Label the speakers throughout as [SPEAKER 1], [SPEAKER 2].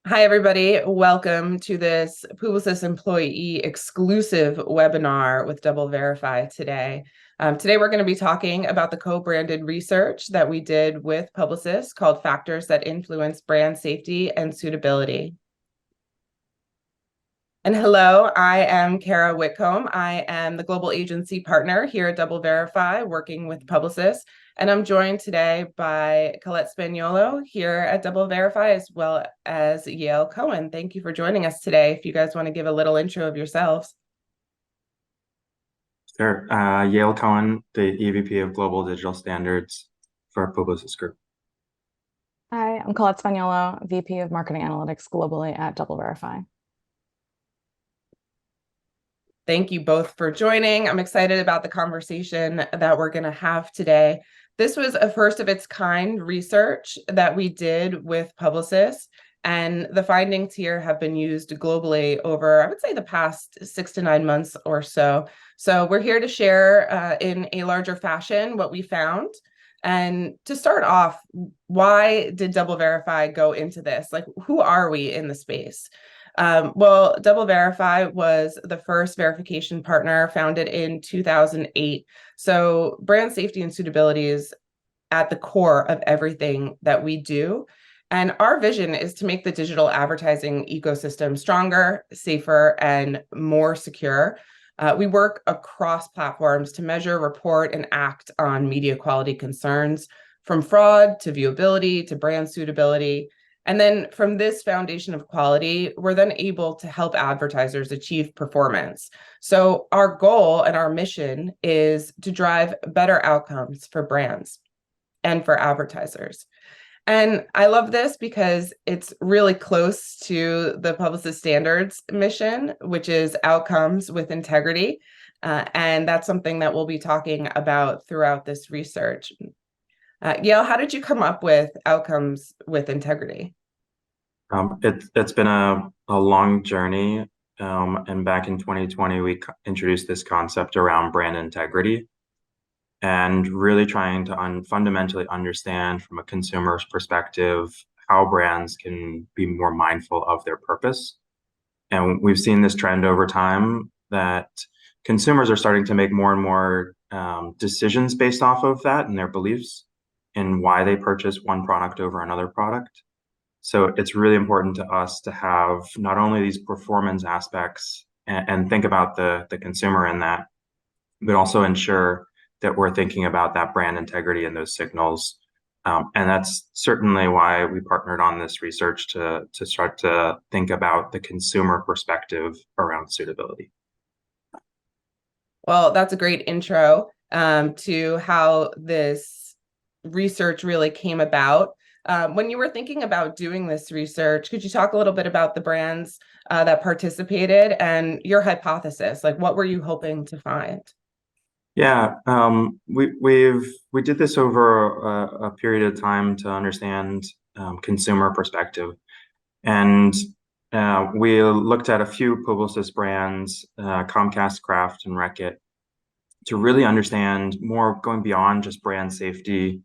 [SPEAKER 1] Hi, everybody. Welcome to this Publicis employee exclusive webinar with DoubleVerify today. Today, we're going to be talking about the co-branded research that we did with Publicis called Factors That Influence Brand Safety and Suitability. And hello, I am Kara Whitcomb. I am the global agency partner here at DoubleVerify, working with Publicis. And I'm joined today by Colette Spaniolo here at DoubleVerify, as well as Yale Cohen. Thank you for joining us today. If you guys want to give a little intro of yourselves.
[SPEAKER 2] Sure. Yale Cohen, the EVP of Global Digital Standards for Publicis Group.
[SPEAKER 3] Hi, I'm Colette Spaniolo, VP of Marketing Analytics globally at DoubleVerify.
[SPEAKER 1] Thank you both for joining. I'm excited about the conversation that we're going to have today. This was a first of its kind research that we did with Publicis, and the findings here have been used globally over, I would say, the past 6 to 9 months or so. So we're here to share in a larger fashion what we found. And to start off, why did DoubleVerify go into this? Like, who are we in the space? Well, DoubleVerify was the first verification partner founded in 2008. So brand safety and suitability is at the core of everything that we do. And our vision is to make the digital advertising ecosystem stronger, safer, and more secure. We work across platforms to measure, report, and act on media quality concerns, from fraud to viewability to brand suitability. And then from this foundation of quality, we're then able to help advertisers achieve performance. So our goal and our mission is to drive better outcomes for brands and for advertisers. And I love this because it's really close to the Publicis Standards mission, which is outcomes with integrity. And that's something that we'll be talking about throughout this research. Yale, how did you come up with outcomes with integrity?
[SPEAKER 2] It's been a long journey, and back in 2020, we introduced this concept around brand integrity and really trying to fundamentally understand from a consumer's perspective how brands can be more mindful of their purpose. And we've seen this trend over time that consumers are starting to make more and more decisions based off of that and their beliefs and why they purchase one product over another product. So it's really important to us to have not only these performance aspects and think about the consumer in that, but also ensure that we're thinking about that brand integrity and those signals. And that's certainly why we partnered on this research to start to think about the consumer perspective around suitability.
[SPEAKER 1] Well, that's a great intro to how this research really came about. When you were thinking about doing this research, could you talk a little bit about the brands that participated and your hypothesis? Like, what were you hoping to find?
[SPEAKER 2] Yeah, we did this over a period of time to understand consumer perspective, and we looked at a few Publicis brands, Comcast, Kraft, and Reckitt, to really understand more, going beyond just brand safety,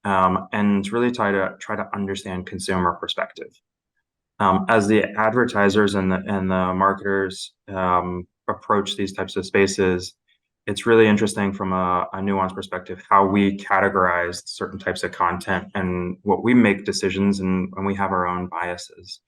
[SPEAKER 2] and really try to understand consumer perspective. As the advertisers and the marketers approach these types of spaces, it's really interesting from a nuanced perspective how we categorize certain types of content and what we make decisions and we have our own biases.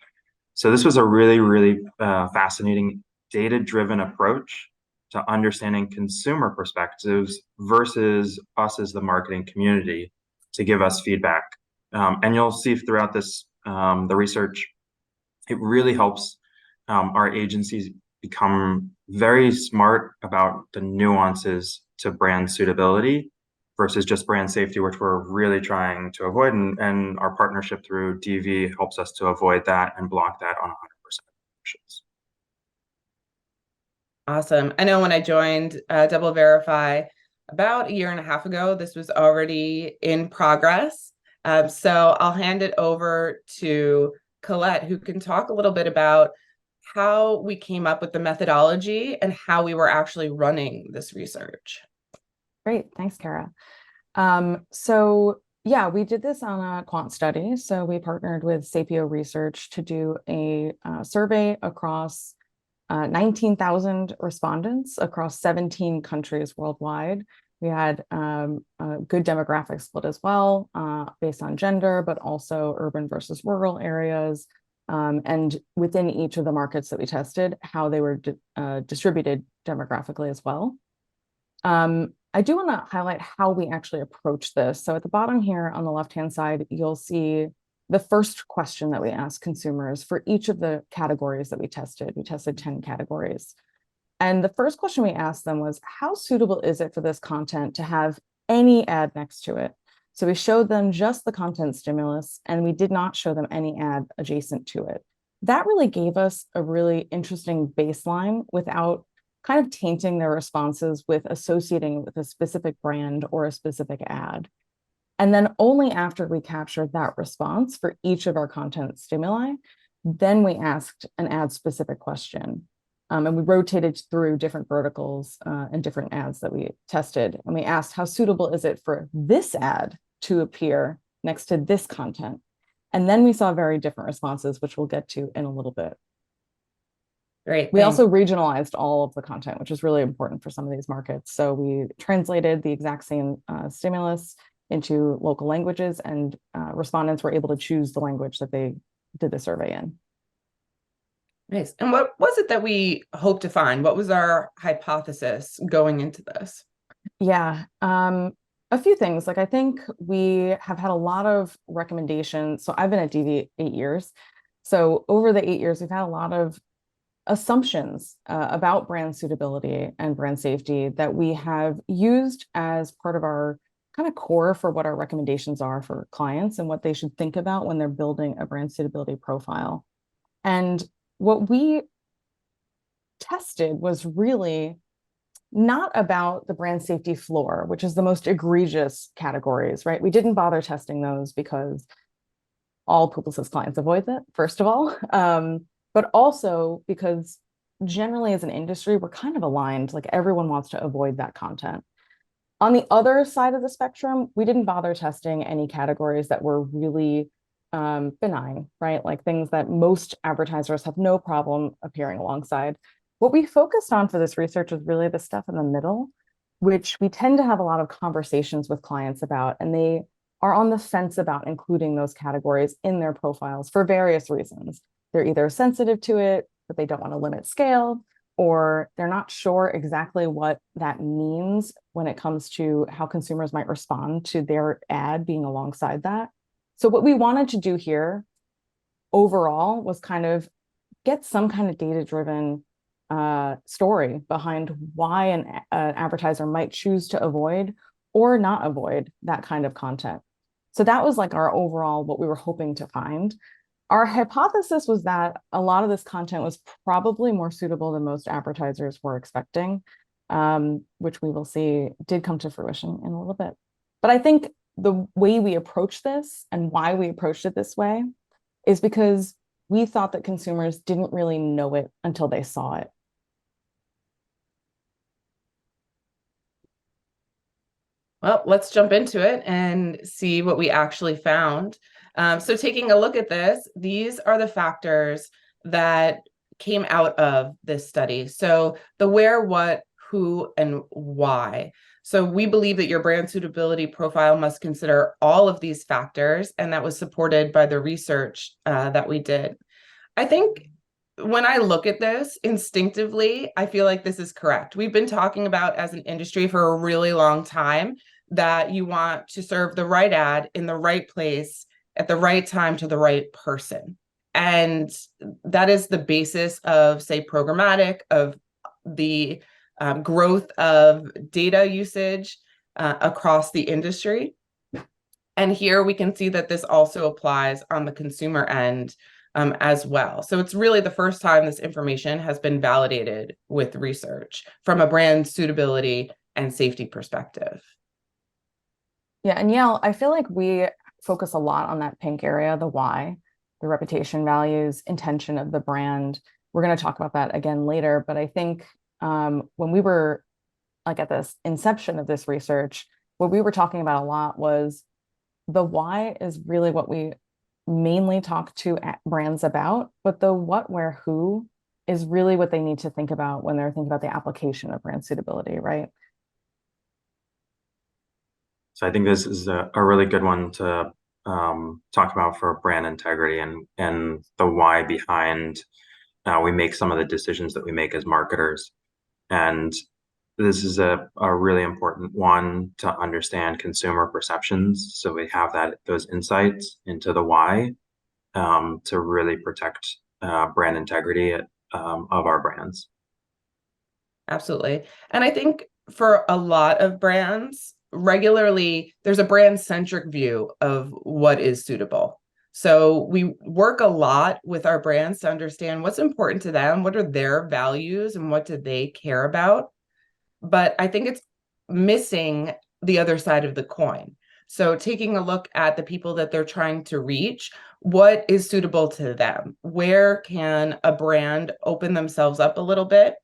[SPEAKER 2] So this was a really fascinating data-driven approach to understanding consumer perspectives versus us as the marketing community to give us feedback. And you'll see throughout this the research, it really helps our agencies become very smart about the nuances to brand suitability versus just brand safety, which we're really trying to avoid. And our partnership through DV helps us to avoid that and block that on 100% of
[SPEAKER 1] Awesome. I know when I joined DoubleVerify about a year and a half ago, this was already in progress. So I'll hand it over to Colette, who can talk a little bit about how we came up with the methodology and how we were actually running this research.
[SPEAKER 3] Great, thanks, Kara. So Yeah, we did this on a quant study. So we partnered with Sapio Research to do a survey across 19,000 respondents across 17 countries worldwide. We had a good demographic split as well, based on gender, but also urban versus rural areas. And within each of the markets that we tested, how they were distributed demographically as well. I do want to highlight how we actually approach this. So at the bottom here on the left-hand side, you'll see the first question that we asked consumers for each of the categories that we tested. We tested 10 categories. And the first question we asked them was, how suitable is it for this content to have any ad next to it? So we showed them just the content stimulus, and we did not show them any ad adjacent to it. That really gave us a really interesting baseline without kind of tainting their responses with associating with a specific brand or a specific ad. And then only after we captured that response for each of our content stimuli, then we asked an ad specific question. And we rotated through different verticals and different ads that we tested. And we asked, how suitable is it for this ad to appear next to this content? And then we saw very different responses, which we'll get to in a little bit.
[SPEAKER 1] Great.
[SPEAKER 3] We also regionalized all of the content, which is really important for some of these markets. So we translated the exact same stimulus into local languages, and respondents were able to choose the language that they did the survey in.
[SPEAKER 1] Nice. And what was it that we hoped to find? What was our hypothesis going into this?
[SPEAKER 3] Yeah, a few things. Like, I think we have had a lot of recommendations. So I've been at DV 8 years. So over the 8 years, we've had a lot of assumptions about brand suitability and brand safety that we have used as part of our kind of core for what our recommendations are for clients and what they should think about when they're building a brand suitability profile. And what we tested was really not about the brand safety floor, which is the most egregious categories, right? We didn't bother testing those because all Publicis clients avoid that, first of all. But also because generally as an industry, we're kind of aligned, like everyone wants to avoid that content. On the other side of the spectrum, we didn't bother testing any categories that were really benign, right? Like things that most advertisers have no problem appearing alongside. What we focused on for this research was really the stuff in the middle, which we tend to have a lot of conversations with clients about, and they are on the fence about including those categories in their profiles for various reasons. They're either sensitive to it, but they don't want to limit scale, or they're not sure exactly what that means when it comes to how consumers might respond to their ad being alongside that. So what we wanted to do here overall was kind of get some kind of data-driven story behind why an advertiser might choose to avoid or not avoid that kind of content. So that was like our overall, what we were hoping to find. Our hypothesis was that a lot of this content was probably more suitable than most advertisers were expecting, which we will see did come to fruition in a little bit. But I think the way we approach this and why we approached it this way is because we thought that consumers didn't really know it until they saw it.
[SPEAKER 1] Well, let's jump into it and see what we actually found. So taking a look at this, these are the factors that came out of this study. So the where, what, who, and why. So we believe that your brand suitability profile must consider all of these factors, and that was supported by the research that we did. I think when I look at this instinctively, I feel like this is correct. We've been talking about as an industry for a really long time that you want to serve the right ad in the right place at the right time to the right person. And that is the basis of, say, programmatic, of the growth of data usage across the industry. And here we can see that this also applies on the consumer end as well. So it's really the first time this information has been validated with research from a brand suitability and safety perspective.
[SPEAKER 3] Yeah, and Yael, I feel like we focus a lot on that pink area, the why, the reputation values, intention of the brand. We're going to talk about that again later, but I think when we were like at this inception of this research, what we were talking about a lot was the why is really what we mainly talk to brands about, but the what, where, who is really what they need to think about when they're thinking about the application of brand suitability, right?
[SPEAKER 2] So I think this is a really good one to talk about for brand integrity and the why behind we make some of the decisions that we make as marketers. And this is a really important one to understand consumer perceptions. So we have those insights into the why to really protect brand integrity of our brands.
[SPEAKER 1] Absolutely. And I think for a lot of brands, regularly there's a brand-centric view of what is suitable. So we work a lot with our brands to understand what's important to them, what are their values, and what do they care about. But I think it's missing the other side of the coin. So taking a look at the people that they're trying to reach, what is suitable to them? Where can a brand open themselves up a little bit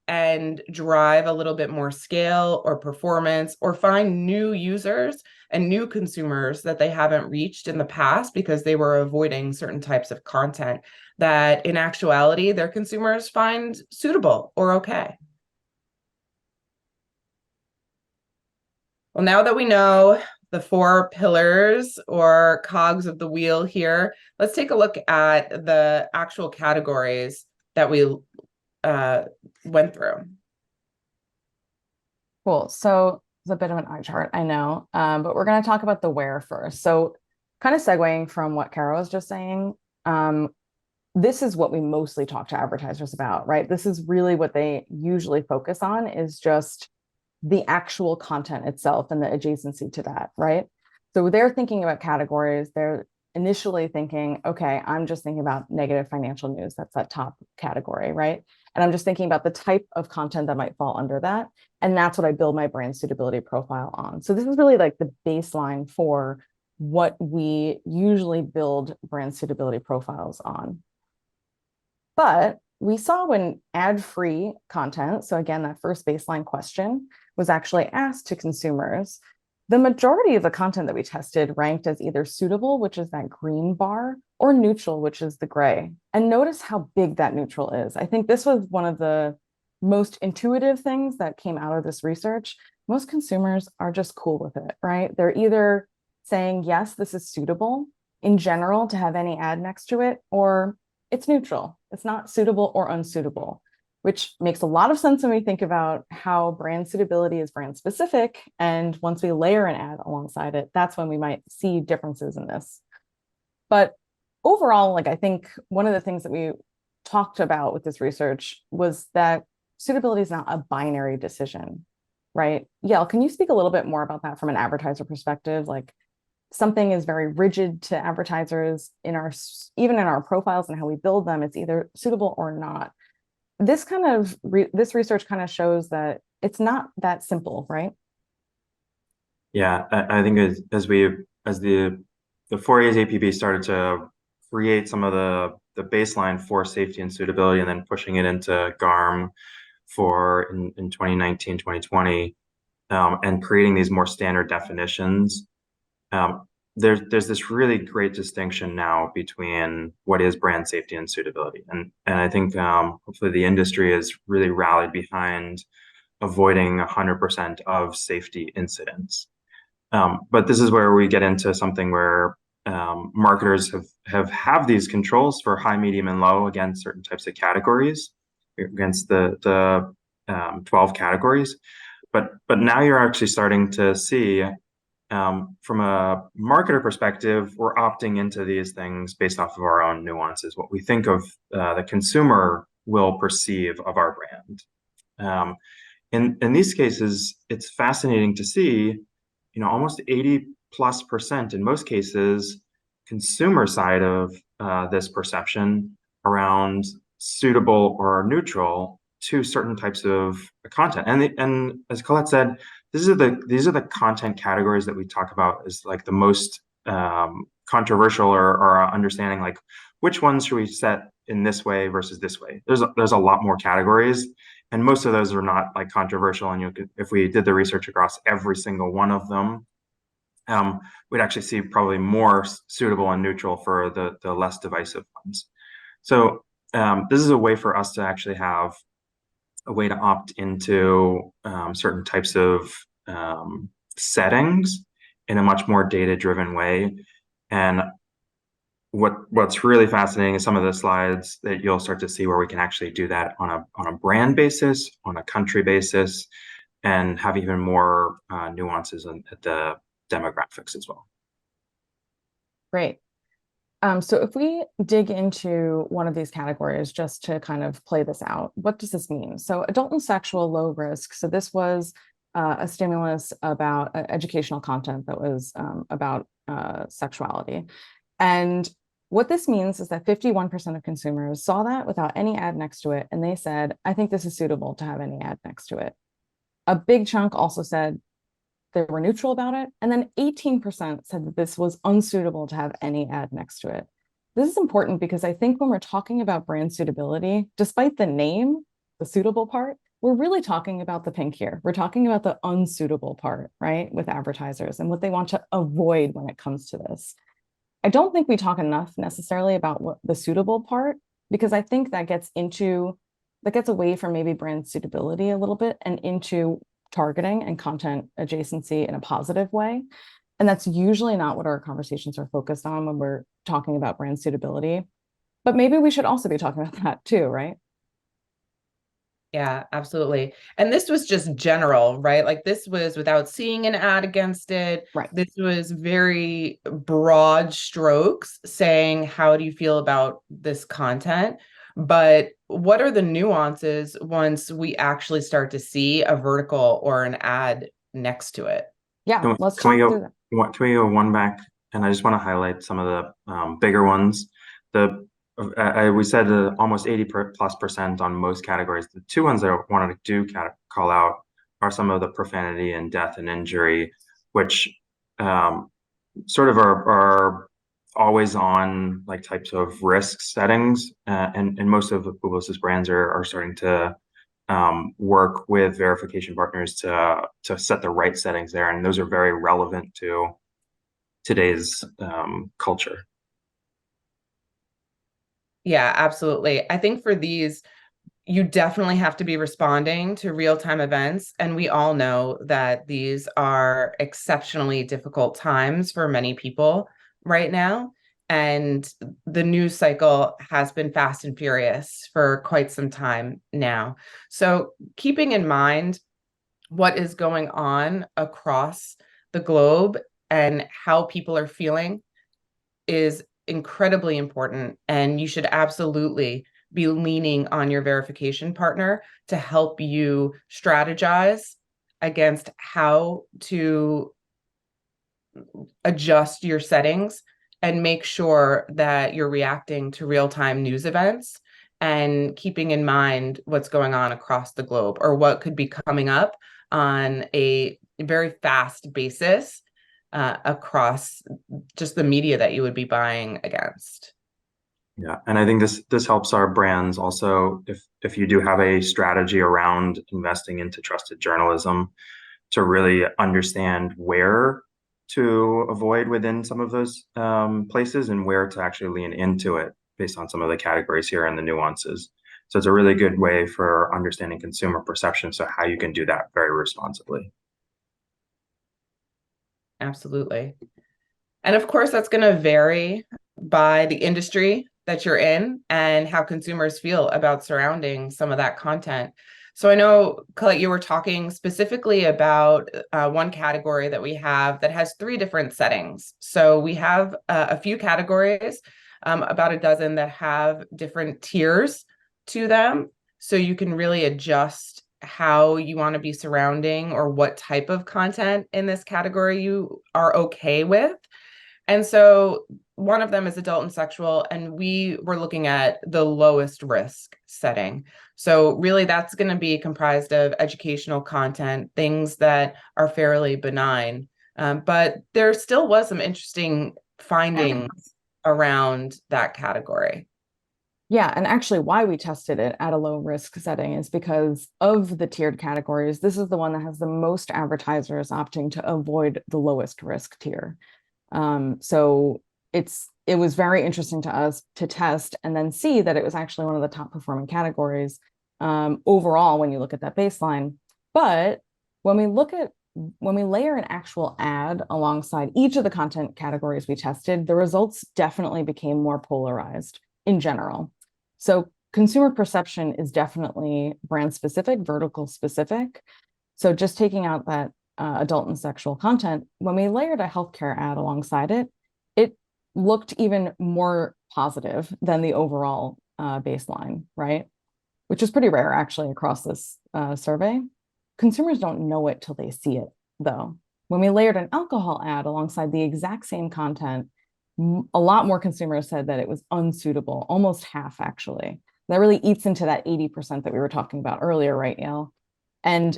[SPEAKER 1] and drive a little bit more scale or performance, or find new users and new consumers that they haven't reached in the past because they were avoiding certain types of content that in actuality their consumers find suitable or okay? Well, now that we know the four pillars or cogs of the wheel here, let's take a look at the actual categories that we went through.
[SPEAKER 3] Cool. So it's a bit of an eye chart, I know, but we're going to talk about the where first. So kind of segueing from what Kara was just saying, this is what we mostly talk to advertisers about, right? This is really what they usually focus on, is just the actual content itself and the adjacency to that, right? So they're thinking about categories. They're initially thinking, okay, I'm just thinking about negative financial news. That's that top category, right? And I'm just thinking about the type of content that might fall under that. And that's what I build my brand suitability profile on. So this is really like the baseline for what we usually build brand suitability profiles on. But we saw when ad-free content, so again, that first baseline question was actually asked to consumers, the majority of the content that we tested ranked as either suitable, which is that green bar, or neutral, which is the gray. And notice how big that neutral is. I think this was one of the most intuitive things that came out of this research. Most consumers are just cool with it, right? They're either saying, yes, this is suitable in general to have any ad next to it, or it's neutral. It's not suitable or unsuitable, which makes a lot of sense when we think about how brand suitability is brand specific. And once we layer an ad alongside it, that's when we might see differences in this. But overall, like I think one of the things that we talked about with this research was that suitability is not a binary decision, right? Yael, can you speak a little bit more about that from an advertiser perspective? Like something is very rigid to advertisers in our, even in our profiles and how we build them, it's either suitable or not. This kind of this research kind of shows that it's not that simple, right?
[SPEAKER 2] Yeah, I think as the 4A's APB started to create some of the baseline for safety and suitability, and then pushing it into GARM for in 2019, 2020, and creating these more standard definitions. There's this really great distinction now between what is brand safety and suitability, and I think hopefully the industry has really rallied behind avoiding 100% of safety incidents. But this is where we get into something where marketers have these controls for high, medium, and low against certain types of categories, against the 12 categories. But now you're actually starting to see from a marketer perspective, we're opting into these things based off of our own nuances, what we think of the consumer will perceive of our brand. In these cases, it's fascinating to see, almost 80+% in most cases, consumer side of this perception around suitable or neutral to certain types of content. And as Colette said, these are the content categories that we talk about as like the most controversial or understanding, like which ones should we set in this way versus this way. There's a lot more categories, and most of those are not like controversial. And if we did the research across every single one of them, we'd actually see probably more suitable and neutral for the less divisive ones. So this is a way for us to actually have a way to opt into certain types of settings in a much more data-driven way. And what's really fascinating is some of the slides that you'll start to see where we can actually do that on a brand basis, on a country basis, and have even more nuances at the demographics as well.
[SPEAKER 3] Great. So if we dig into one of these categories just to kind of play this out, what does this mean? So adult and sexual low risk. So this was a stimulus about educational content that was about sexuality. And what this means is that 51% of consumers saw that without any ad next to it. And they said, I think this is suitable to have any ad next to it. A big chunk also said they were neutral about it. And then 18% said that this was unsuitable to have any ad next to it. This is important because I think when we're talking about brand suitability, despite the name, the suitable part, we're really talking about the pink here. We're talking about the unsuitable part, right, with advertisers and what they want to avoid when it comes to this. I don't think we talk enough necessarily about what the suitable part, because I think that gets away from maybe brand suitability a little bit and into targeting and content adjacency in a positive way. And that's usually not what our conversations are focused on when we're talking about brand suitability. But maybe we should also be talking about that too, right?
[SPEAKER 1] Yeah, absolutely. And this was just general, right? Like this was without seeing an ad against it.
[SPEAKER 3] Right.
[SPEAKER 1] This was very broad strokes saying, how do you feel about this content? But what are the nuances once we actually start to see a vertical or an ad next to it?
[SPEAKER 3] Yeah, let's talk through that.
[SPEAKER 2] Can we go one back? And I just want to highlight some of the bigger ones. We said almost 80+% on most categories. The two ones that I wanted to call out are some of the profanity and death and injury, which sort of are always on like types of risk settings. And most of the Publicis brands are starting to work with verification partners to set the right settings there. And those are very relevant to today's culture.
[SPEAKER 1] Yeah, absolutely. I think for these, you definitely have to be responding to real-time events. And we all know that these are exceptionally difficult times for many people right now. And the news cycle has been fast and furious for quite some time now. So keeping in mind what is going on across the globe and how people are feeling is incredibly important. And you should absolutely be leaning on your verification partner to help you strategize against how to adjust your settings and make sure that you're reacting to real-time news events and keeping in mind what's going on across the globe or what could be coming up on a very fast basis across just the media that you would be buying against.
[SPEAKER 2] Yeah, and I think this helps our brands also if you do have a strategy around investing into trusted journalism to really understand where to avoid within some of those places and where to actually lean into it based on some of the categories here and the nuances. So it's a really good way for understanding consumer perception, so how you can do that very responsibly.
[SPEAKER 1] Absolutely. And of course, that's going to vary by the industry that you're in and how consumers feel about surrounding some of that content. So I know, Colette, you were talking specifically about one category that we have that has 3 different settings. So we have a few categories, about a dozen that have different tiers to them. So you can really adjust how you want to be surrounding or what type of content in this category you are okay with. And so one of them is adult and sexual, and we were looking at the lowest risk setting. So really that's going to be comprised of educational content, things that are fairly benign. But there still was some interesting findings around that category.
[SPEAKER 3] Yeah, and actually why we tested it at a low risk setting is because of the tiered categories, this is the one that has the most advertisers opting to avoid the lowest risk tier. So it was very interesting to us to test and then see that it was actually one of the top performing categories overall when you look at that baseline. But when we layer an actual ad alongside each of the content categories we tested, the results definitely became more polarized in general. So consumer perception is definitely brand specific, vertical specific. So just taking out that adult and sexual content, when we layered a healthcare ad alongside it, it looked even more positive than the overall baseline, right? Which is pretty rare actually across this survey. Consumers don't know it till they see it, though. When we layered an alcohol ad alongside the exact same content, a lot more consumers said that it was unsuitable, almost half actually. That really eats into that 80% that we were talking about earlier, right, Yael? And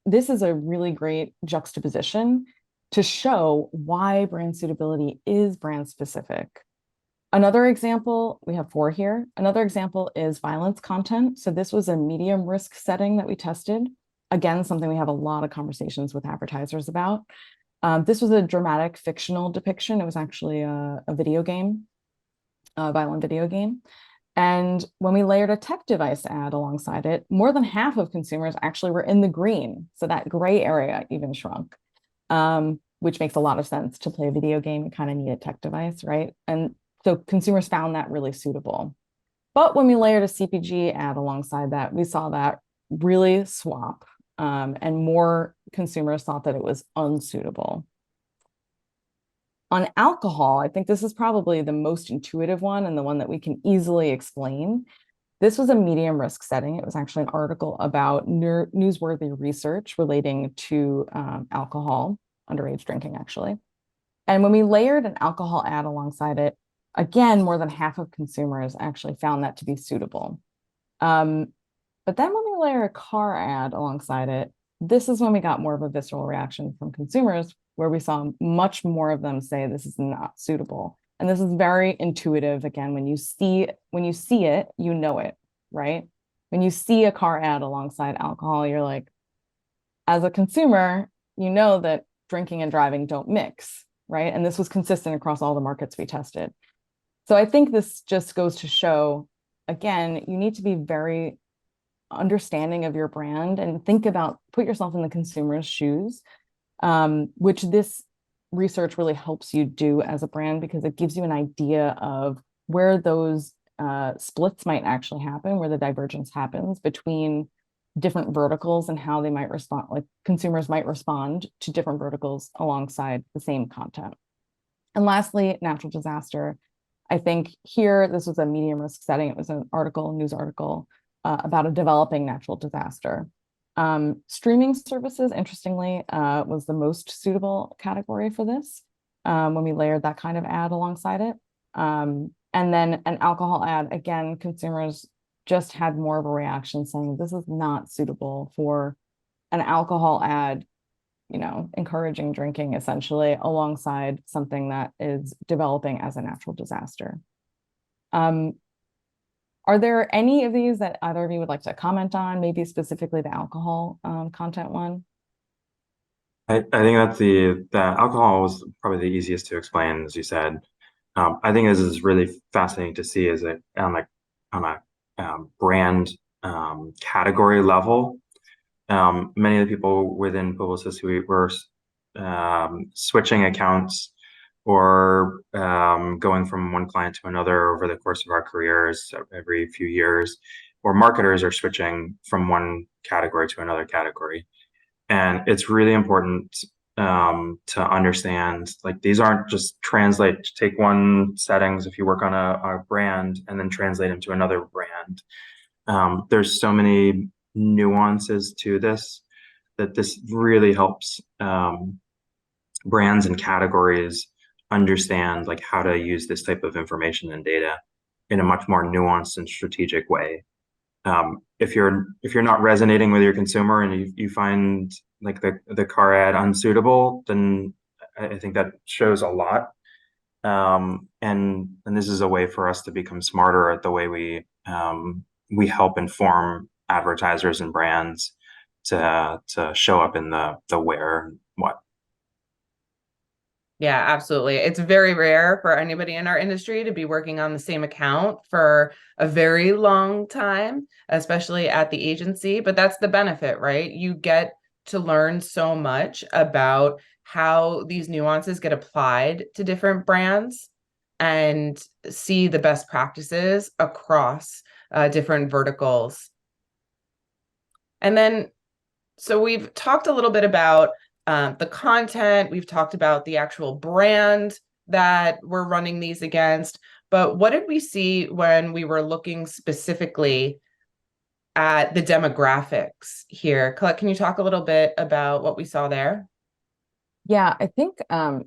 [SPEAKER 3] this is a really great juxtaposition to show why brand suitability is brand specific. Another example, we have 4 here. Another example is violence content. So this was a medium risk setting that we tested. Again, something we have a lot of conversations with advertisers about. This was a dramatic fictional depiction. It was actually a video game, a violent video game. And when we layered a tech device ad alongside it, more than half of consumers actually were in the green. So that gray area even shrunk, which makes a lot of sense. To play a video game, you kind of need a tech device, right? And so consumers found that really suitable. But when we layered a CPG ad alongside that, we saw that really swap, and more consumers thought that it was unsuitable. On alcohol, I think this is probably the most intuitive one and the one that we can easily explain. This was a medium risk setting. It was actually an article about newsworthy research relating to alcohol, underage drinking, actually. And when we layered an alcohol ad alongside it, again, more than half of consumers actually found that to be suitable. But then when we layer a car ad alongside it, this is when we got more of a visceral reaction from consumers, where we saw much more of them say this is not suitable. And this is very intuitive. Again, when you see it, you know it, right? When you see a car ad alongside alcohol, you're like, as a consumer, you know that drinking and driving don't mix, right? And this was consistent across all the markets we tested. So I think this just goes to show, again, you need to be very understanding of your brand and put yourself in the consumer's shoes, which this research really helps you do as a brand, because it gives you an idea of where those splits might actually happen, where the divergence happens between different verticals and how they might respond, like consumers might respond to different verticals alongside the same content. And lastly, natural disaster. I think here, this was a medium risk setting. It was an news article about a developing natural disaster. Streaming services, interestingly, was the most suitable category for this when we layered that kind of ad alongside it. And then an alcohol ad, again, consumers just had more of a reaction saying this is not suitable for an alcohol ad, encouraging drinking essentially alongside something that is developing as a natural disaster. Are there any of these that either of you would like to comment on, maybe specifically the alcohol content one?
[SPEAKER 2] I think that the alcohol was probably the easiest to explain, as you said. I think this is really fascinating to see as on a brand category level. Many of the people within Publicis who were switching accounts or going from one client to another over the course of our careers every few years, or marketers are switching from one category to another category. And it's really important to understand, like, these aren't just take one settings if you work on a brand and then translate them to another brand. There's so many nuances to this that this really helps brands and categories understand like how to use this type of information and data in a much more nuanced and strategic way. If you're not resonating with your consumer and you find like the car ad unsuitable, then I think that shows a lot. And this is a way for us to become smarter at the way we help inform advertisers and brands to show up in the where and what.
[SPEAKER 1] Yeah, absolutely. It's very rare for anybody in our industry to be working on the same account for a very long time, especially at the agency. But that's the benefit, right? You get to learn so much about how these nuances get applied to different brands and see the best practices across different verticals. And then so we've talked a little bit about the content. We've talked about the actual brand that we're running these against. But what did we see when we were looking specifically at the demographics here? Colette, can you talk a little bit about what we saw there?
[SPEAKER 3] Yeah, I think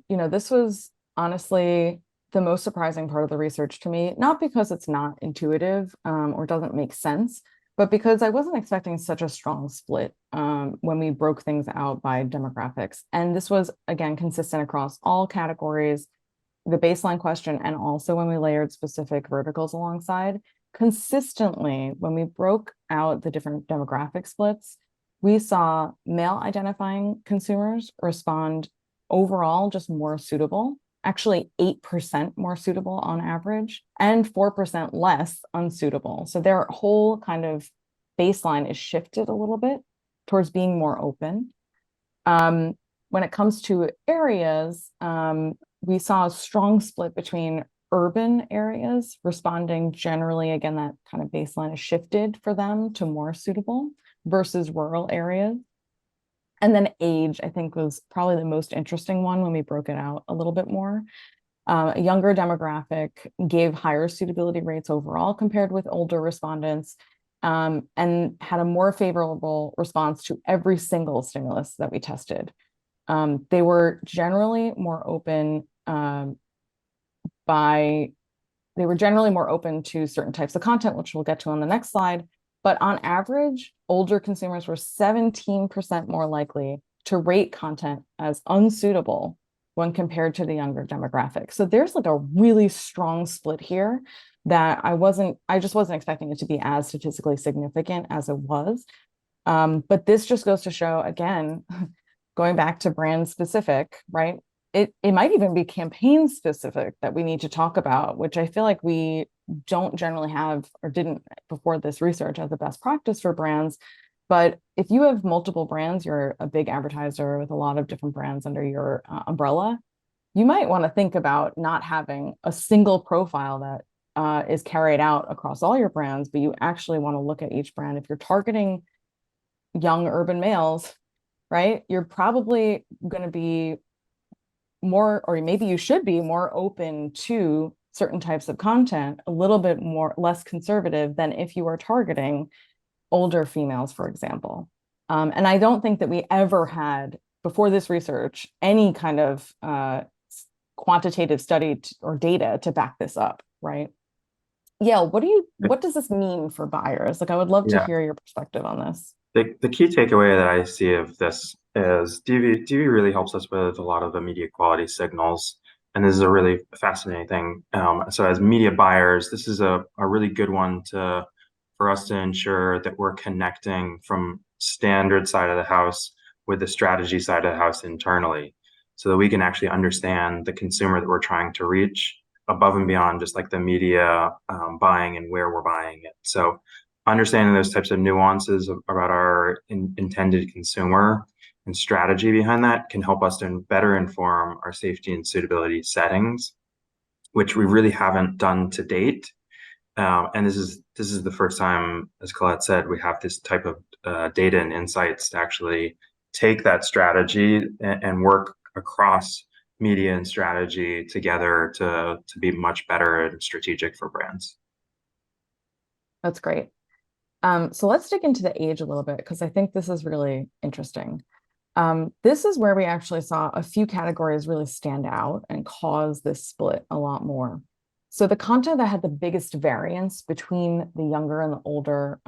[SPEAKER 3] this was honestly the most surprising part of the research to me, not because it's not intuitive or doesn't make sense, but because I wasn't expecting such a strong split when we broke things out by demographics. And this was, again, consistent across all categories, the baseline question, and also when we layered specific verticals alongside. Consistently, when we broke out the different demographic splits, we saw male identifying consumers respond overall just more suitable, actually 8% more suitable on average, and 4% less unsuitable. So their whole kind of baseline is shifted a little bit towards being more open. When it comes to areas, we saw a strong split between urban areas responding generally, again, that kind of baseline is shifted for them to more suitable versus rural areas. And then age, I think, was probably the most interesting one when we broke it out a little bit more. A younger demographic gave higher suitability rates overall compared with older respondents, and had a more favorable response to every single stimulus that we tested. They were generally more open to certain types of content, which we'll get to on the next slide. But on average, older consumers were 17% more likely to rate content as unsuitable when compared to the younger demographic. So there's like a really strong split here that I just wasn't expecting it to be as statistically significant as it was. But this just goes to show, again, going back to brand specific, right? It might even be campaign specific that we need to talk about, which I feel like we don't generally have or didn't before this research as a best practice for brands. But if you have multiple brands, you're a big advertiser with a lot of different brands under your umbrella, you might want to think about not having a single profile that is carried out across all your brands, but you actually want to look at each brand. If you're targeting young urban males, right, you're probably going to be more, or maybe you should be more open to certain types of content, a little bit more less conservative than if you are targeting older females, for example. And I don't think that we ever had, before this research, any kind of quantitative study or data to back this up, right? Yeah, what does this mean for buyers? Like, I would love to
[SPEAKER 2] Yeah.
[SPEAKER 3] hear your perspective on this.
[SPEAKER 2] The key takeaway that I see of this is DV really helps us with a lot of the media quality signals. And this is a really fascinating thing. So as media buyers, this is a really good one for us to ensure that we're connecting from standard side of the house with the strategy side of the house internally, so that we can actually understand the consumer that we're trying to reach above and beyond just like the media buying and where we're buying it. So understanding those types of nuances about our intended consumer and strategy behind that can help us to better inform our safety and suitability settings, which we really haven't done to date. And this is the first time, as Colette said, we have this type of data and insights to actually take that strategy and work across media and strategy together to be much better and strategic for brands.
[SPEAKER 3] That's great. So let's dig into the age a little bit, because I think this is really interesting. This is where we actually saw a few categories really stand out and cause this split a lot more. So the content that had the biggest variance between the younger and the older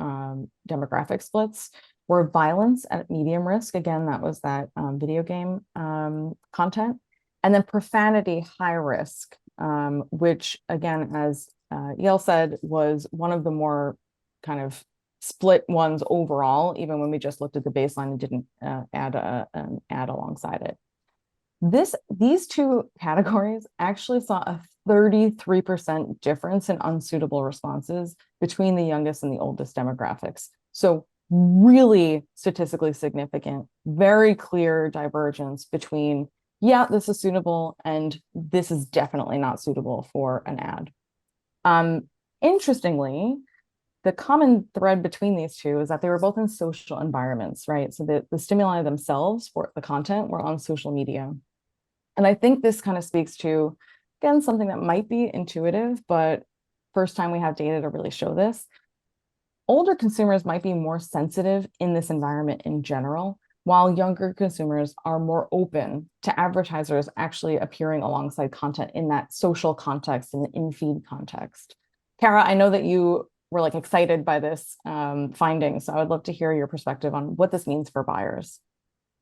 [SPEAKER 3] demographic splits were violence at medium risk. Again, that was that video game content. And then profanity high risk which again, as Yale said, was one of the more kind of split ones overall, even when we just looked at the baseline and didn't add an ad alongside it. These two categories actually saw a 33% difference in unsuitable responses between the youngest and the oldest demographics. So really statistically significant, very clear divergence between, yeah, this is suitable and this is definitely not suitable for an ad. Interestingly, the common thread between these two is that they were both in social environments, right? So the stimuli themselves for the content were on social media. And I think this kind of speaks to, again, something that might be intuitive, but first time we have data to really show this. Older consumers might be more sensitive in this environment in general, while younger consumers are more open to advertisers actually appearing alongside content in that social context and in-feed context. Kara, I know that you were like excited by this finding, so I would love to hear your perspective on what this means for buyers.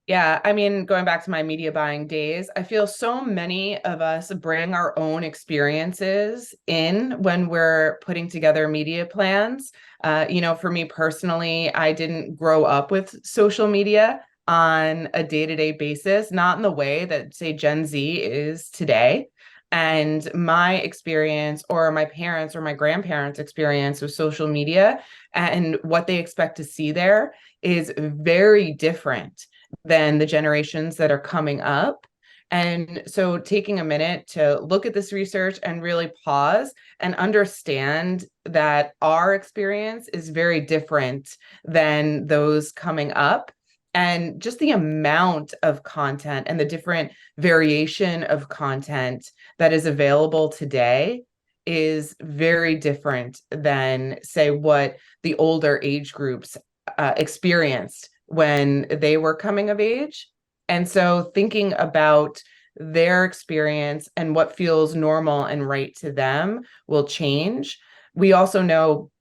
[SPEAKER 1] Yeah, I mean, going back to my media buying days, I feel so many of us bring our own experiences in when we're putting together media plans. For me personally, I didn't grow up with social media on a day-to-day basis, not in the way that, say, Gen Z is today. And my experience, or my parents or my grandparents' experience with social media and what they expect to see there is very different than the generations that are coming up. And so taking a minute to look at this research and really pause and understand that our experience is very different than those coming up. And just the amount of content and the different variation of content that is available today is very different than, say, what the older age groups experienced when they were coming of age. And so thinking about their experience and what feels normal and right to them will change. We also know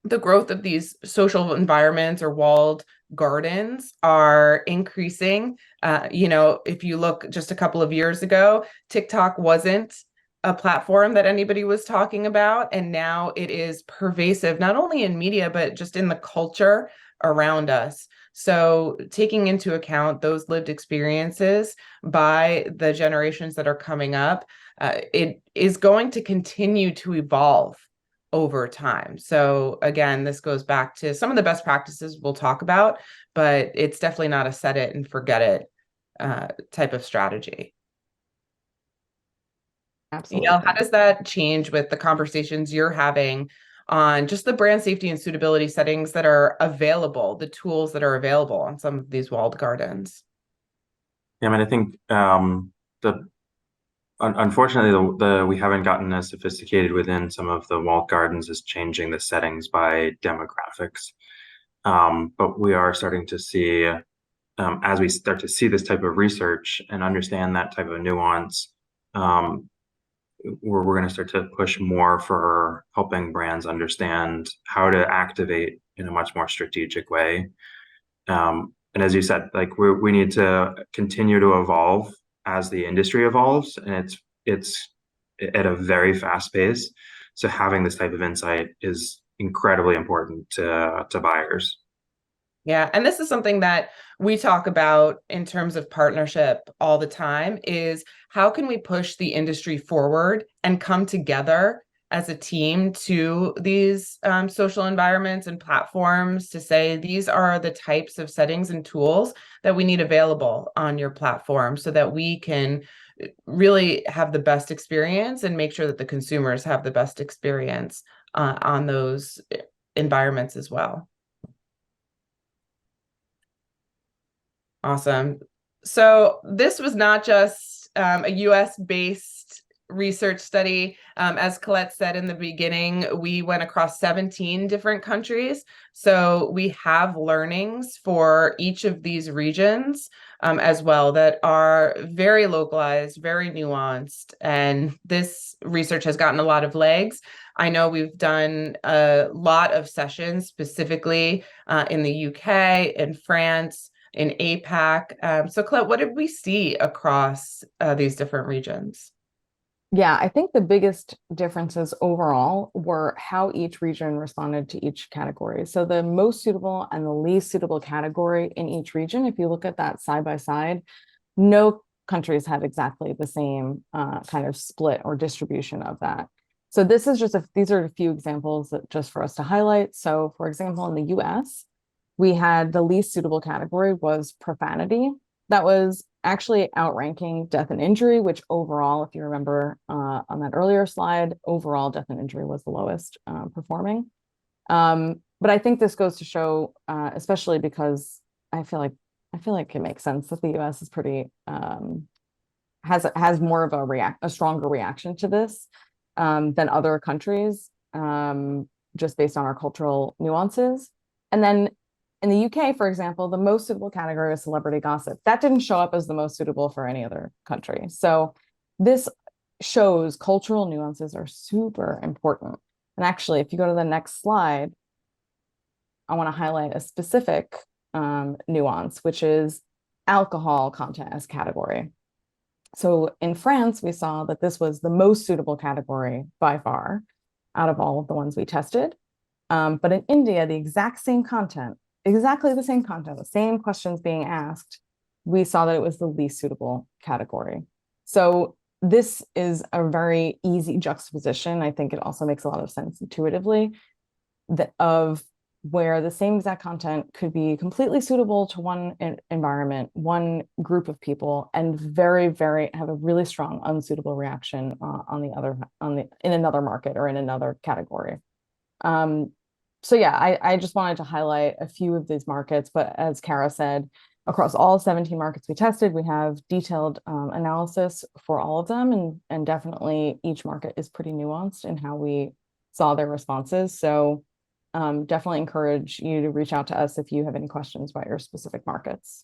[SPEAKER 1] the growth of these social environments or walled gardens are increasing. If you look just a couple of years ago, TikTok wasn't a platform that anybody was talking about, and now it is pervasive, not only in media, but just in the culture around us. So taking into account those lived experiences by the generations that are coming up, it is going to continue to evolve over time. So again, this goes back to some of the best practices we'll talk about, but it's definitely not a set it and forget it type of strategy.
[SPEAKER 3] Absolutely.
[SPEAKER 1] Yael, how does that change with the conversations you're having on just the brand safety and suitability settings that are available, the tools that are available on some of these walled gardens?
[SPEAKER 2] Yeah, I mean, I think unfortunately, we haven't gotten as sophisticated within some of the walled gardens as changing the settings by demographics. But we are starting to see, as we start to see this type of research and understand that type of nuance, we're going to start to push more for helping brands understand how to activate in a much more strategic way. And as you said, like we need to continue to evolve as the industry evolves, and it's at a very fast pace. So having this type of insight is incredibly important to buyers.
[SPEAKER 1] Yeah, and this is something that we talk about in terms of partnership all the time is how can we push the industry forward and come together as a team to these social environments and platforms to say these are the types of settings and tools that we need available on your platform so that we can really have the best experience and make sure that the consumers have the best experience on those environments as well. Awesome. So this was not just a US-based research study. As Colette said in the beginning, we went across 17 different countries. So we have learnings for each of these regions as well that are very localized, very nuanced. And this research has gotten a lot of legs. I know we've done a lot of sessions specifically in the UK, in France, in APAC. So Colette, what did we see across these different regions?
[SPEAKER 3] Yeah, I think the biggest differences overall were how each region responded to each category. So the most suitable and the least suitable category in each region, if you look at that side by side, no countries had exactly the same kind of split or distribution of that. So this is these are a few examples that just for us to highlight. So for example, in the US, we had the least suitable category was profanity. That was actually outranking death and injury, which overall, if you remember on that earlier slide, overall death and injury was the lowest performing. But I think this goes to show, especially because I feel like it makes sense that the U.S. is pretty has more of a stronger reaction to this than other countries, just based on our cultural nuances. And then in the UK, for example, the most suitable category was celebrity gossip. That didn't show up as the most suitable for any other country. So this shows cultural nuances are super important. And actually, if you go to the next slide, I want to highlight a specific nuance, which is alcohol content as category. So in France, we saw that this was the most suitable category by far out of all of the ones we tested. But in India, the exact same content, exactly the same content, the same questions being asked, we saw that it was the least suitable category. So this is a very easy juxtaposition. I think it also makes a lot of sense intuitively of where the same exact content could be completely suitable to one environment, one group of people, and very, very have a really strong unsuitable reaction in another market or in another category. So yeah, I just wanted to highlight a few of these markets, but as Kara said, across all 17 markets we tested, we have detailed analysis for all of them, and definitely each market is pretty nuanced in how we saw their responses. So definitely encourage you to reach out to us if you have any questions about your specific markets.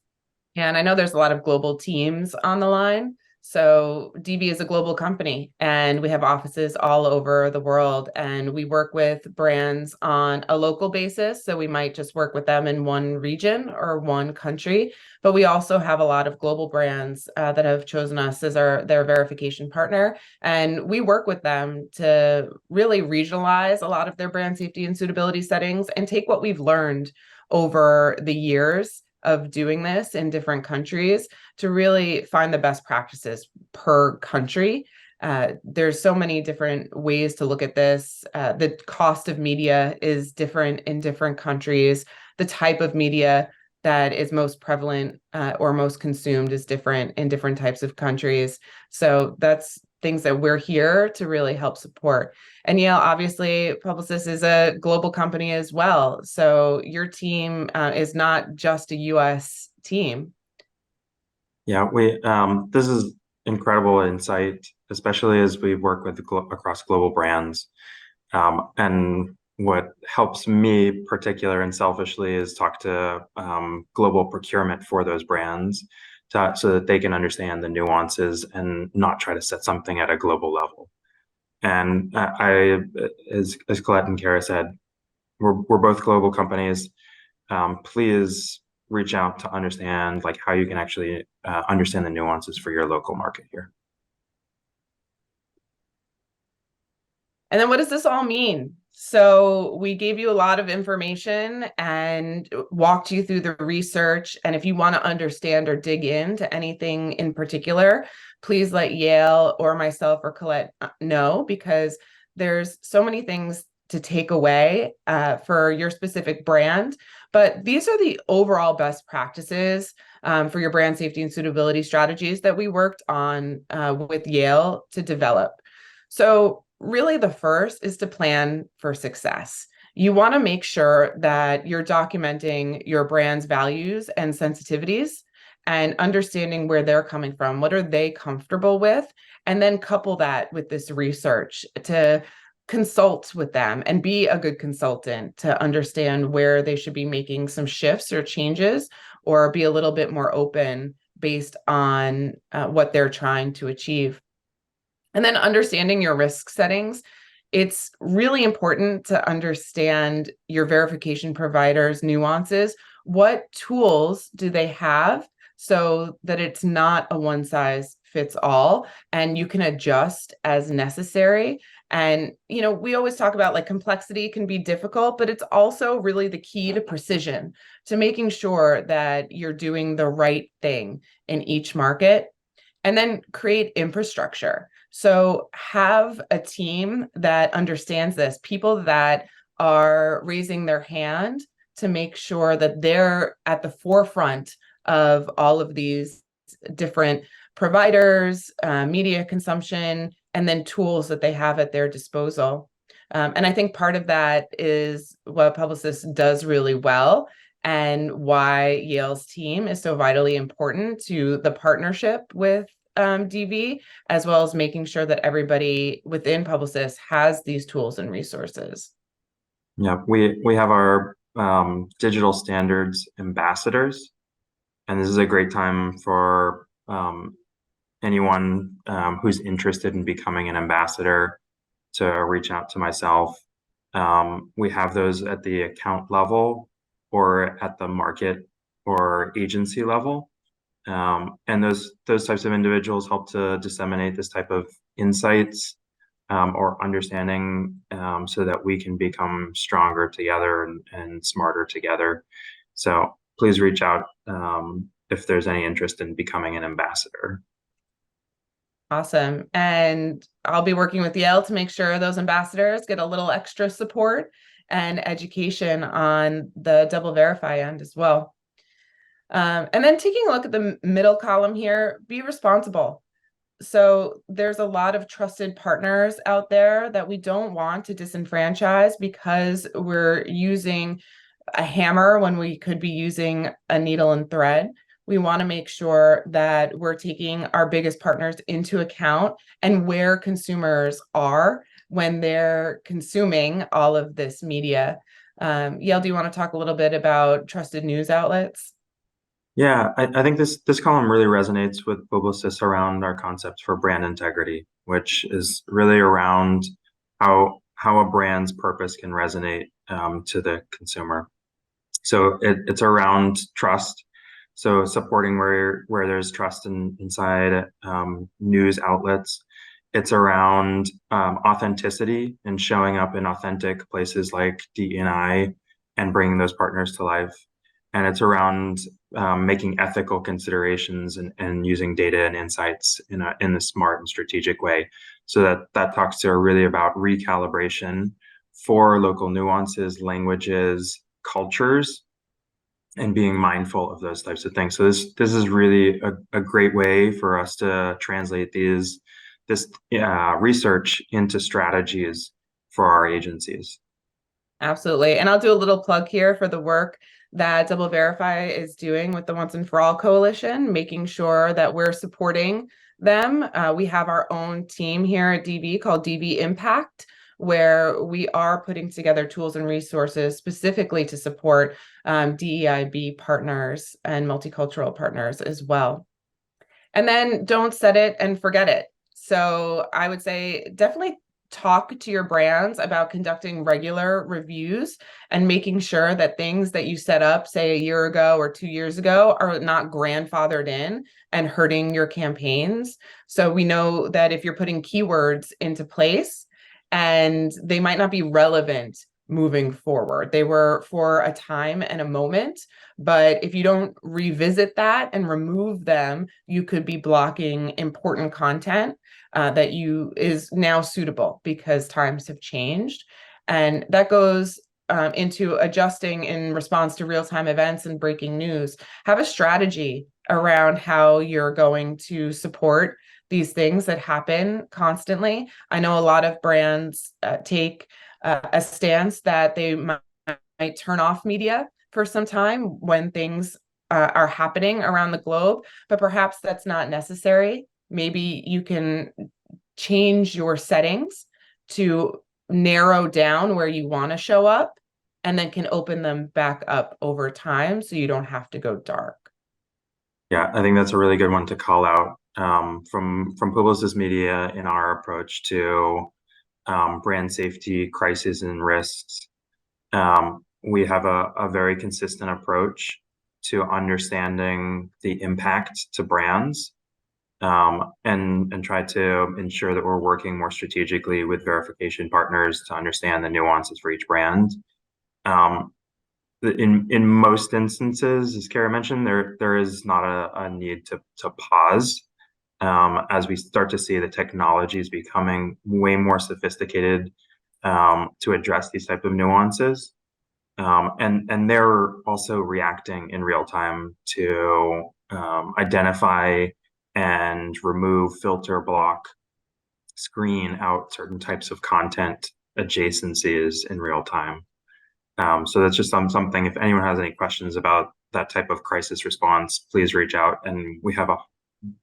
[SPEAKER 1] Yeah, and I know there's a lot of global teams on the line. So DV is a global company and we have offices all over the world, and we work with brands on a local basis. So we might just work with them in one region or one country, but we also have a lot of global brands that have chosen us as their verification partner. And we work with them to really regionalize a lot of their brand safety and suitability settings and take what we've learned over the years of doing this in different countries to really find the best practices per country. There's so many different ways to look at this. The cost of media is different in different countries. The type of media that is most prevalent or most consumed is different in different types of countries. So that's things that we're here to really help support. And Yale, obviously, Publicis is a global company as well. So your team is not just a US team.
[SPEAKER 2] Yeah, this is incredible insight, especially as we work with across global brands. And what helps me particular and selfishly is talk to global procurement for those brands so that they can understand the nuances and not try to set something at a global level. And as Colette and Kara said, we're both global companies. Please reach out to understand like how you can actually understand the nuances for your local market here.
[SPEAKER 1] And then what does this all mean? So we gave you a lot of information and walked you through the research. And if you want to understand or dig into anything in particular, please let Yale or myself or Colette know, because there's so many things to take away for your specific brand. But these are the overall best practices for your brand safety and suitability strategies that we worked on with Yale to develop. So really the first is to plan for success. You want to make sure that you're documenting your brand's values and sensitivities and understanding where they're coming from. What are they comfortable with? And then couple that with this research to consult with them and be a good consultant to understand where they should be making some shifts or changes, or be a little bit more open based on what they're trying to achieve. And then understanding your risk settings. It's really important to understand your verification provider's nuances. What tools do they have so that it's not a one size fits all and you can adjust as necessary. And, we always talk about like complexity can be difficult, but it's also really the key to precision, to making sure that you're doing the right thing in each market. And then create infrastructure. So have a team that understands this, people that are raising their hand to make sure that they're at the forefront of all of these different providers, media consumption, and then tools that they have at their disposal. And I think part of that is what Publicis does really well, and why Yale's team is so vitally important to the partnership with DV, as well as making sure that everybody within Publicis has these tools and resources.
[SPEAKER 2] Yeah, we have our digital standards ambassadors, and this is a great time for anyone who's interested in becoming an ambassador to reach out to myself. We have those at the account level or at the market or agency level. And those types of individuals help to disseminate this type of insights or understanding so that we can become stronger together and smarter together. So please reach out if there's any interest in becoming an ambassador.
[SPEAKER 1] Awesome. And I'll be working with Yale to make sure those ambassadors get a little extra support and education on the DoubleVerify end as well. And then taking a look at the middle column here, be responsible. So there's a lot of trusted partners out there that we don't want to disenfranchise because we're using a hammer when we could be using a needle and thread. We want to make sure that we're taking our biggest partners into account and where consumers are when they're consuming all of this media. Yale, do you want to talk a little bit about trusted news outlets?
[SPEAKER 2] Yeah, I think this column really resonates with Publicis around our concepts for brand integrity, which is really around how a brand's purpose can resonate to the consumer. So it's around trust. So supporting where there's trust inside news outlets. It's around authenticity and showing up in authentic places like DE&I and bringing those partners to life. And it's around making ethical considerations and using data and insights in a smart and strategic way. So that talks to really about recalibration for local nuances, languages, cultures, and being mindful of those types of things. So this is really a great way for us to translate this research into strategies for our agencies.
[SPEAKER 1] Absolutely. And I'll do a little plug here for the work that DoubleVerify is doing with the Once and For All Coalition, making sure that we're supporting them. We have our own team here at DV called DV Impact, where we are putting together tools and resources specifically to support DEIB partners and multicultural partners as well. And then don't set it and forget it. So I would say definitely talk to your brands about conducting regular reviews and making sure that things that you set up, say a year ago or 2 years ago, are not grandfathered in and hurting your campaigns. So we know that if you're putting keywords into place and they might not be relevant moving forward, they were for a time and a moment, but if you don't revisit that and remove them, you could be blocking important content that is now suitable because times have changed. And that goes into adjusting in response to real-time events and breaking news. Have a strategy around how you're going to support these things that happen constantly. I know a lot of brands take a stance that they might turn off media for some time when things are happening around the globe, but perhaps that's not necessary. Maybe you can change your settings to narrow down where you want to show up and then can open them back up over time so you don't have to go dark.
[SPEAKER 2] Yeah, I think that's a really good one to call out from Publicis Media in our approach to brand safety, crises, and risks. We have a very consistent approach to understanding the impact to brands, and try to ensure that we're working more strategically with verification partners to understand the nuances for each brand. In most instances, as Kara mentioned, there is not a need to pause, as we start to see the technology is becoming way more sophisticated, to address these type of nuances. And they're also reacting in real time to identify and remove, filter, block, screen out certain types of content adjacencies in real time. So that's just something, if anyone has any questions about that type of crisis response, please reach out, and we have a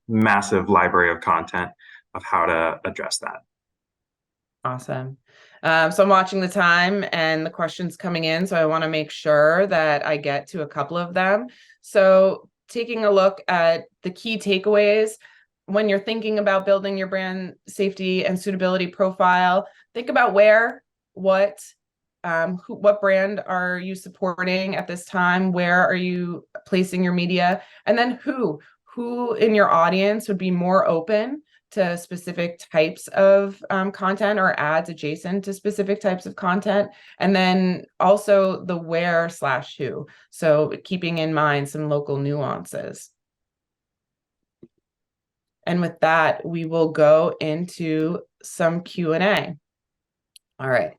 [SPEAKER 2] massive library of content of how to address that.
[SPEAKER 1] Awesome. So I'm watching the time and the questions coming in, so I want to make sure that I get to a couple of them. So taking a look at the key takeaways, when you're thinking about building your brand safety and suitability profile, think about where, what brand are you supporting at this time? Where are you placing your media? And then who in your audience would be more open to specific types of content or ads adjacent to specific types of content. And then also the where/who. So keeping in mind some local nuances. And with that, we will go into some Q&A. All right.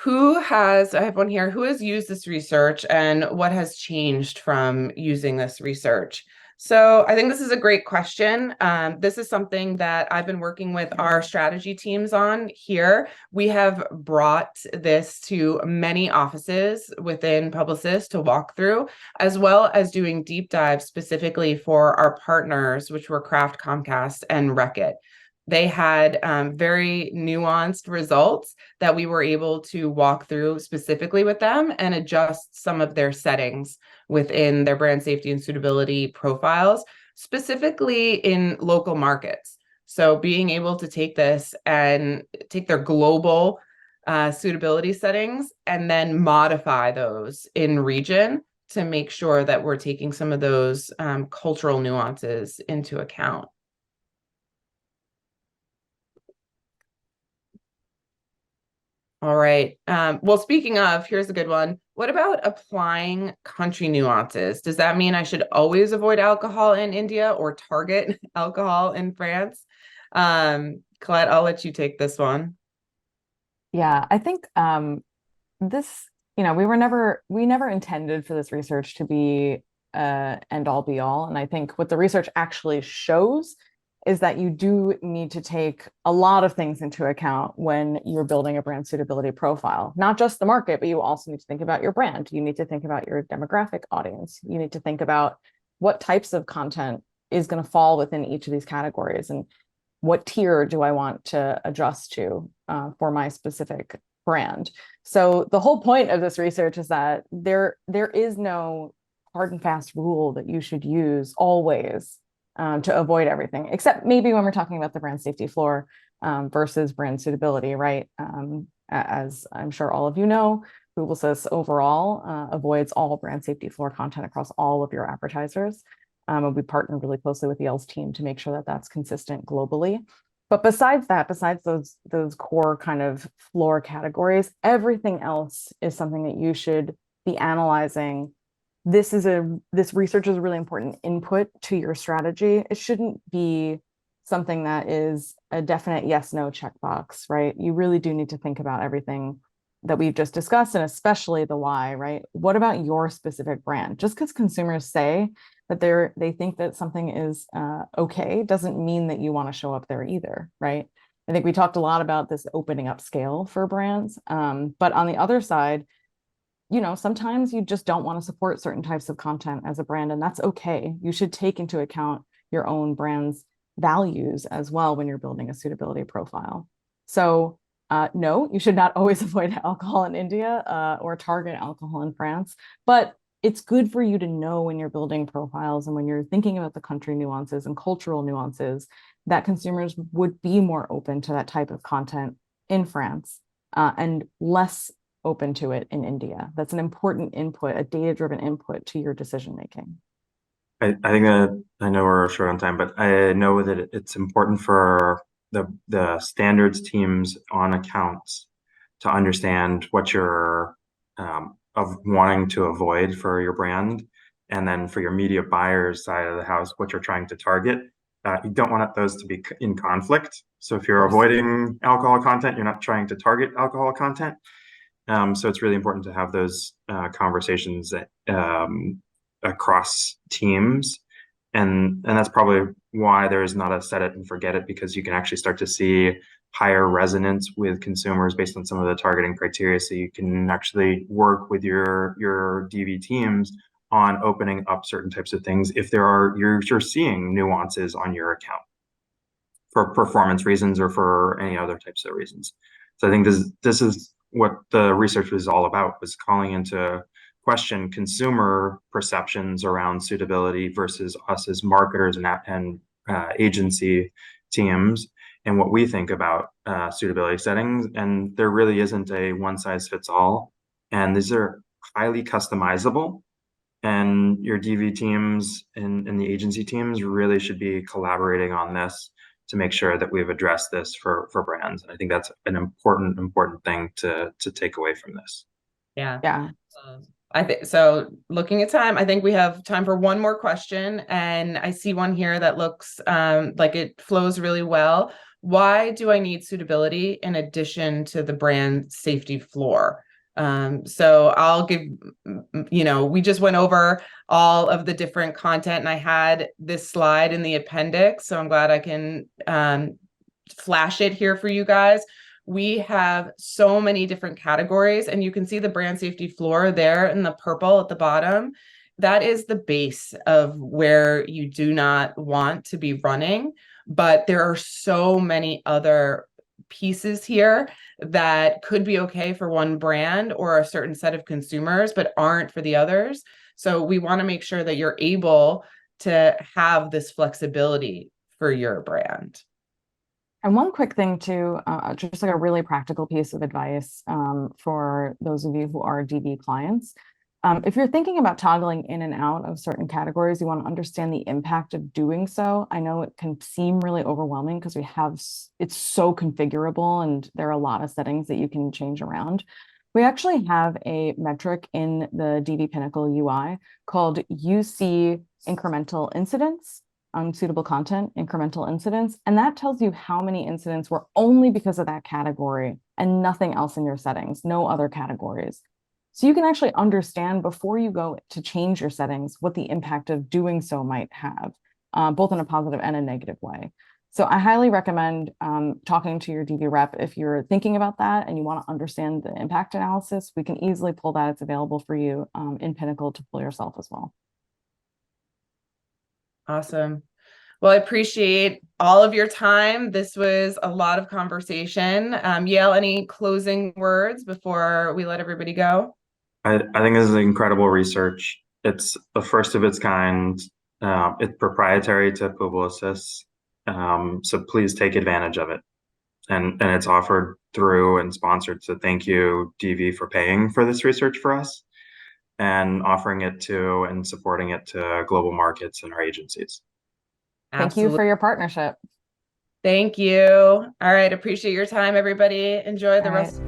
[SPEAKER 1] I have one here, who has used this research and what has changed from using this research? So I think this is a great question. This is something that I've been working with our strategy teams on here. We have brought this to many offices within Publicis to walk through, as well as doing deep dives specifically for our partners, which were Kraft, Comcast, and Reckitt. They had very nuanced results that we were able to walk through specifically with them and adjust some of their settings within their brand safety and suitability profiles, specifically in local markets. So being able to take this and take their global suitability settings and then modify those in region to make sure that we're taking some of those cultural nuances into account. All right. Well, speaking of, here's a good one. What about applying country nuances? Does that mean I should always avoid alcohol in India or target alcohol in France? Colette, I'll let you take this one.
[SPEAKER 3] Yeah, I think this, we never intended for this research to be end all be all. And I think what the research actually shows is that you do need to take a lot of things into account when you're building a brand suitability profile, not just the market, but you also need to think about your brand. You need to think about your demographic audience. You need to think about what types of content is going to fall within each of these categories and what tier do I want to adjust to for my specific brand. So the whole point of this research is that there is no hard and fast rule that you should use always to avoid everything, except maybe when we're talking about the brand safety floor versus brand suitability, right? As I'm sure all of you know, Publicis overall avoids all brand safety floor content across all of your advertisers. And we partner really closely with the ELS team to make sure that that's consistent globally. But besides that, besides those core kind of floor categories, everything else is something that you should be analyzing. This research is a really important input to your strategy. It shouldn't be something that is a definite yes, no checkbox, right? You really do need to think about everything that we've just discussed, and especially the why, right? What about your specific brand? Just because consumers say that they think that something is okay doesn't mean that you want to show up there either, right? I think we talked a lot about this opening up scale for brands, but on the other side, sometimes you just don't want to support certain types of content as a brand, and that's okay. You should take into account your own brand's values as well when you're building a suitability profile. So no, you should not always avoid alcohol in India or target alcohol in France, but it's good for you to know when you're building profiles and when you're thinking about the country nuances and cultural nuances that consumers would be more open to that type of content in France and less open to it in India. That's an important input, a data-driven input to your decision making.
[SPEAKER 2] I think that I know we're short on time, but I know that it's important for the standards teams on accounts to understand what you're of wanting to avoid for your brand, and then for your media buyers side of the house, what you're trying to target. You don't want those to be in conflict. So if you're avoiding alcohol content, you're not trying to target alcohol content. So it's really important to have those conversations across teams. And that's probably why there is not a set it and forget it, because you can actually start to see higher resonance with consumers based on some of the targeting criteria. So you can actually work with your DV teams on opening up certain types of things if you're seeing nuances on your account for performance reasons or for any other types of reasons. So I think this is what the research was all about, was calling into question consumer perceptions around suitability versus us as marketers and agency teams, and what we think about suitability settings. And there really isn't a one size fits all, and these are highly customizable. And your DV teams and the agency teams really should be collaborating on this to make sure that we've addressed this for brands. And I think that's an important thing to take away from this.
[SPEAKER 1] Yeah.
[SPEAKER 3] Yeah.
[SPEAKER 1] I think so. Looking at time, I think we have time for one more question, and I see one here that looks like it flows really well. Why do I need suitability in addition to the brand safety floor? So I'll give, we just went over all of the different content, and I had this slide in the appendix, so I'm glad I can flash it here for you guys. We have so many different categories, and you can see the brand safety floor there in the purple at the bottom. That is the base of where you do not want to be running, but there are so many other pieces here that could be okay for one brand or a certain set of consumers, but aren't for the others. So we want to make sure that you're able to have this flexibility for your brand.
[SPEAKER 3] And one quick thing too, just like a really practical piece of advice for those of you who are DV clients. If you're thinking about toggling in and out of certain categories, you want to understand the impact of doing so. I know it can seem really overwhelming because it's so configurable and there are a lot of settings that you can change around. We actually have a metric in the DV Pinnacle UI called UC incremental incidents. Unsuitable content, incremental incidents, and that tells you how many incidents were only because of that category and nothing else in your settings, no other categories. So you can actually understand before you go to change your settings what the impact of doing so might have, both in a positive and a negative way. So I highly recommend talking to your DV rep if you're thinking about that and you want to understand the impact analysis. We can easily pull that. It's available for you in Pinnacle to pull yourself as well.
[SPEAKER 1] Awesome. Well, I appreciate all of your time. This was a lot of conversation. Yael, any closing words before we let everybody go?
[SPEAKER 2] I think this is incredible research. It's the first of its kind. It's proprietary to Publicis. So please take advantage of it. And it's offered through and sponsored. So thank you, DV, for paying for this research for us and offering it to and supporting it to global markets and our agencies.
[SPEAKER 3] Thank you for your partnership.
[SPEAKER 1] Thank you. All right. Appreciate your time, everybody. Enjoy the rest.